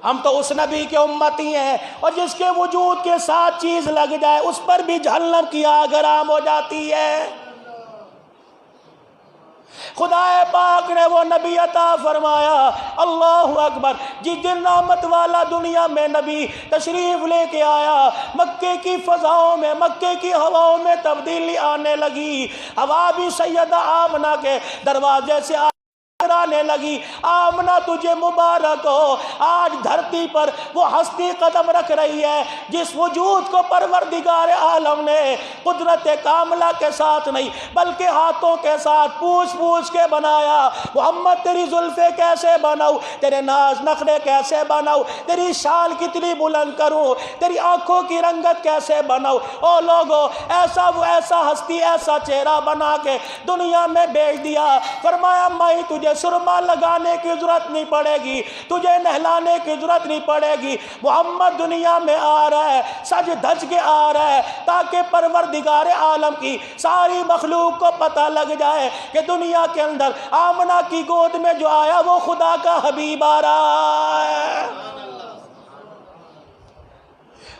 ہم تو اس نبی کے امتی ہیں، اور جس کے وجود کے ساتھ چیز لگ جائے اس پر بھی جہنم کی آگ حرام ہو جاتی ہے۔ خدا پاک نے وہ نبی عطا فرمایا، اللہ اکبر، جس دن رحمت والا دنیا میں نبی تشریف لے کے آیا، مکے کی فضاؤں میں، مکے کی ہواؤں میں تبدیلی آنے لگی۔ ہوا بھی سیدہ آمنہ کے دروازے سے آنے لگی۔ آمنہ تجھے مبارک ہو، آج دھرتی پر وہ ہستی قدم رکھ رہی ہے جس وجود کو پروردگار عالم نے قدرت کاملہ کے ساتھ نہیں بلکہ ہاتھوں کے ساتھ پوچھ پوچھ کے بنایا۔ محمد تیری زلفیں کیسے بناؤں، تیرے ناز نخرے کیسے بناؤں، تیری شال کتنی بلند کروں، تیری آنکھوں کی رنگت کیسے بناؤں۔ او لوگو، ایسا ہستی، ایسا چہرہ بنا کے دنیا میں بھیج دیا۔ فرمایا میں تجھے سرما لگانے کی ضرورت نہیں پڑے گی، تجھے نہلانے کی ضرورت نہیں پڑے گی۔ محمد دنیا میں آ رہا ہے، سج دھج کے آ رہا ہے، تاکہ پروردگار عالم کی ساری مخلوق کو پتہ لگ جائے کہ دنیا کے اندر آمنہ کی گود میں جو آیا وہ خدا کا حبیب آ رہا ہے۔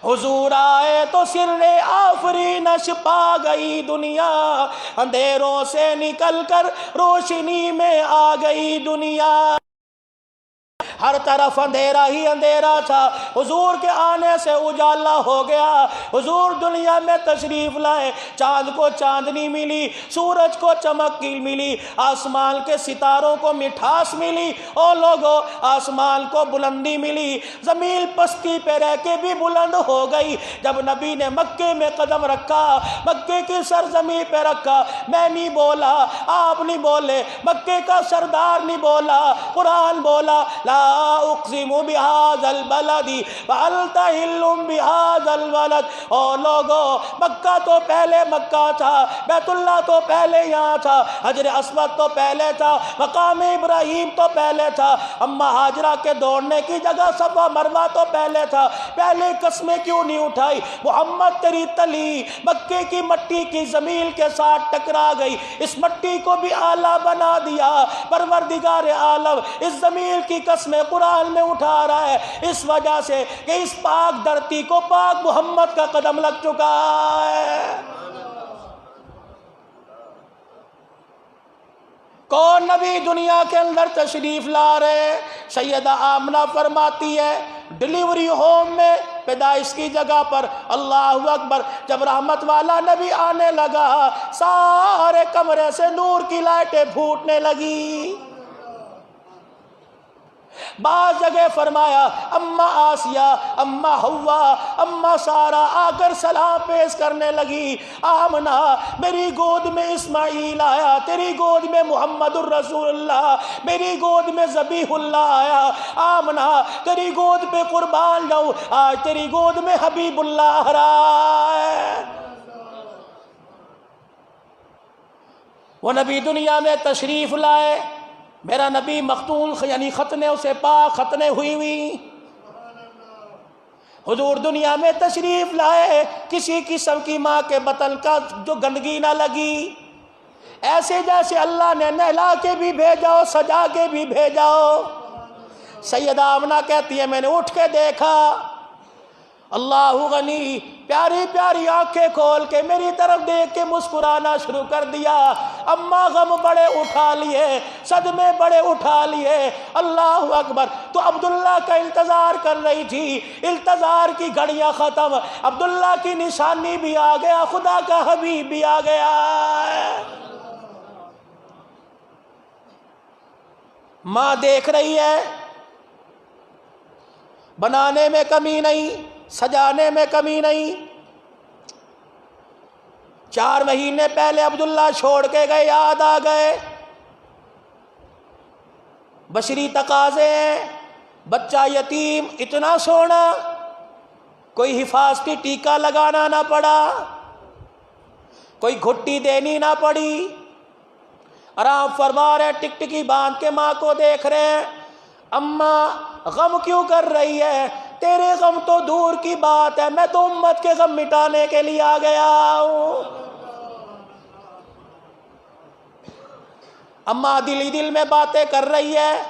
حضور آئے تو سر آفرینش پا گئی دنیا، اندھیروں سے نکل کر روشنی میں آ گئی دنیا۔ ہر طرف اندھیرا ہی اندھیرا تھا، حضور کے آنے سے اجالا ہو گیا۔ حضور دنیا میں تشریف لائے، چاند کو چاندنی ملی، سورج کو چمک ملی، آسمان کے ستاروں کو مٹھاس ملی، اور لوگوں آسمان کو بلندی ملی، زمین پستی پہ رہ کے بھی بلند ہو گئی۔ جب نبی نے مکے میں قدم رکھا، مکے کی سرزمین پہ رکھا، میں نہیں بولا، آپ نہیں بولے، مکے کا سردار نہیں بولا، قرآن بولا، لا اقسم بهذا البلد وانت حل بهذا البلد۔ اور لوگوں، مکہ تو پہلے مکہ تھا، بیت اللہ تو پہلے یہاں تھا، حجر اسود تو پہلے تھا، مقام ابراہیم تو پہلے تھا، اما ہاجرہ کے دوڑنے کی جگہ صفا مروہ تو پہلے تھا۔ پہلے قسمیں کیوں نہیں اٹھائی؟ محمد تیری تلی مکے کی مٹی کی زمین کے ساتھ ٹکرا گئی، اس مٹی کو بھی اعلیٰ بنا دیا۔ پروردگار عالم اس زمین کی قسمیں قرآن میں اٹھا رہا ہے، اس وجہ سے کہ اس پاک دھرتی کو پاک محمد کا قدم لگ چکا ہے۔ کون نبی دنیا کے اندر تشریف لا رہے؟ سیدہ آمنہ فرماتی ہے، ڈیلیوری ہوم میں، پیدائش کی جگہ پر، اللہ اکبر، جب رحمت والا نبی آنے لگا سارے کمرے سے نور کی لائٹیں پھوٹنے لگی۔ بعض جگہ فرمایا اما آسیہ، اما حوا، اما سارہ آ کر سلام پیش کرنے لگی، آمنہ میری گود میں اسماعیل آیا، تیری گود میں محمد الرسول اللہ، میری گود میں ذبیح اللہ آیا، آمنہ تیری گود پہ قربان جاؤں، آج تیری گود میں حبیب اللہ رہا ہے۔ وہ نبی دنیا میں تشریف لائے، میرا نبی مختون یعنی ختنے اسے پاک ختنے ہوئی حضور دنیا میں تشریف لائے، کسی قسم کی ماں کے بطن کا جو گندگی نہ لگی، ایسے جیسے اللہ نے نہلا کے بھی بھیجا ہو، سجا کے بھی بھیجا ہو۔ سیدہ آمنہ کہتی ہے میں نے اٹھ کے دیکھا، اللہ غنی، پیاری پیاری آنکھیں کھول کے میری طرف دیکھ کے مسکرانا شروع کر دیا۔ اماں غم بڑے اٹھا لیے، صدمے بڑے اٹھا لیے، اللہ اکبر۔ تو عبداللہ کا انتظار کر رہی تھی، انتظار کی گھڑیاں ختم، عبداللہ کی نشانی بھی آ گیا، خدا کا حبیب بھی آ گیا۔ ماں دیکھ رہی ہے، بنانے میں کمی نہیں، سجانے میں کمی نہیں۔ 4 مہینے پہلے عبداللہ چھوڑ کے گئے، یاد آ گئے، بشری تقاضے ہیں، بچہ یتیم، اتنا سونا، کوئی حفاظتی ٹیکہ لگانا نہ پڑا، کوئی گھٹی دینی نہ پڑی، آرام فرما رہے، ٹکٹکی باندھ کے ماں کو دیکھ رہے ہیں۔ اماں غم کیوں کر رہی ہے؟ تیرے غم تو دور کی بات ہے، میں تو امت کے غم مٹانے کے لیے آ گیا ہوں۔ اماں دل ہی دل میں باتیں کر رہی ہے،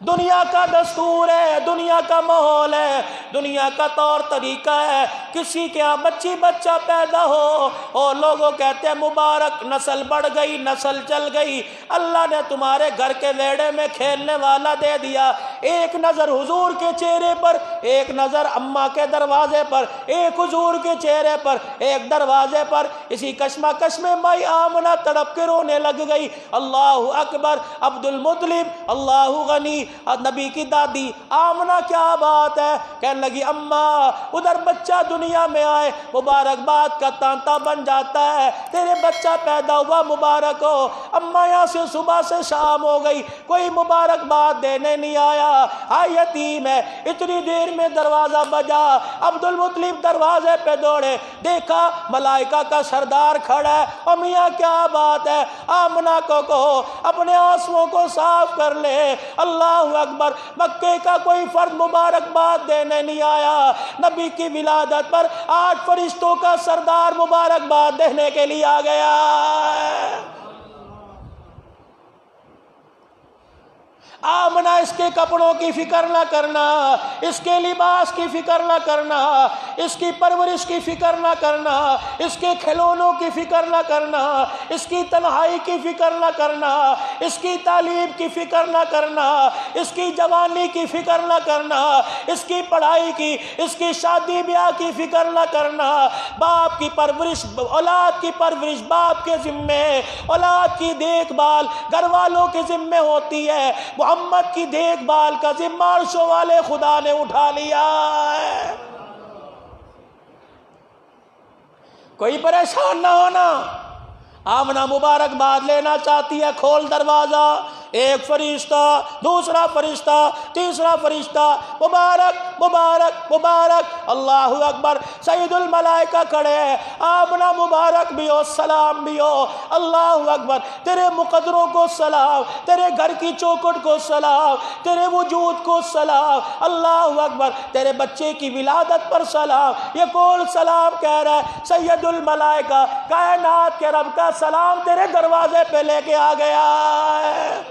دنیا کا دستور ہے، دنیا کا ماحول ہے، دنیا کا طور طریقہ ہے. کسی کے ہاں بچہ پیدا ہو اور لوگوں کہتے ہیں مبارک، نسل بڑھ گئی، نسل چل گئی. اللہ نے تمہارے گھر کے ویڑے میں کھیلنے والا دے دیا. ایک نظر حضور کے چہرے پر، ایک نظر اماں کے دروازے پر، ایک حضور کے چہرے پر، ایک دروازے پر. اسی کشمکش میں مائی آمنہ تڑپ کے رونے لگ گئی. اللہ اکبر. عبد المطلب، اللہ غنی، نبی کی دادی آمنہ کیا بات ہے، کہنے لگی اماں ادھر بچہ دنیا میں آئے مبارکباد کا تانتا بن جاتا ہے، تیرے بچہ پیدا ہوا مبارک ہو. اماں یہاں سے صبح سے شام ہو گئی، کوئی مبارکباد دینے نہیں آیا، ہاں یتیم ہے. اتنی دیر میں دروازہ بجا، عبد المطلب دروازے پہ دوڑے، دیکھا ملائکہ کا سردار کھڑا ہے. اور میاں کیا بات ہے، آمنہ کو کہو اپنے آنسوؤں کو صاف کر لے. اللہ اکبر. مکے کا کوئی فرد مبارکباد دینے نہیں آیا، نبی کی ولادت پر 8 فرشتوں کا سردار مبارکباد دینے کے لیے آ گیا. آمنہ اس کے کپڑوں کی فکر نہ کرنا، اس کے لباس کی فکر نہ کرنا، اس کی پرورش کی فکر نہ کرنا، اس کے کھلونوں کی فکر نہ کرنا، اس کی تنہائی کی فکر نہ کرنا، اس کی تعلیم کی فکر نہ کرنا، اس کی جوانی کی فکر نہ کرنا، اس کی پڑھائی کی، اس کی شادی بیاہ کی فکر نہ کرنا. باپ کی پرورش، اولاد کی پرورش باپ کے ذمے، اولاد کی دیکھ بھال گھر والوں کے ذمے ہوتی ہے. محمد کی دیکھ بھال کا ذمہ عرشوں والے خدا نے اٹھا لیا ہے. کوئی پریشان نہ ہونا. آمنہ مبارکباد لینا چاہتی ہے، کھول دروازہ. ایک فرشتہ، دوسرا فرشتہ، تیسرا فرشتہ، مبارک مبارک مبارک. اللہ اکبر. سید الملائکہ کھڑے ہیں، آمنہ مبارک بھی ہو، سلام بھی ہو. اللہ اکبر. تیرے مقدروں کو سلام، تیرے گھر کی چوکھٹ کو سلام، تیرے وجود کو سلام. اللہ اکبر. تیرے بچے کی ولادت پر سلام. یہ کون سلام کہہ رہا ہے؟ سید الملائکہ، کائنات کے رب کا سلام تیرے دروازے پہ لے کے آ گیا ہے.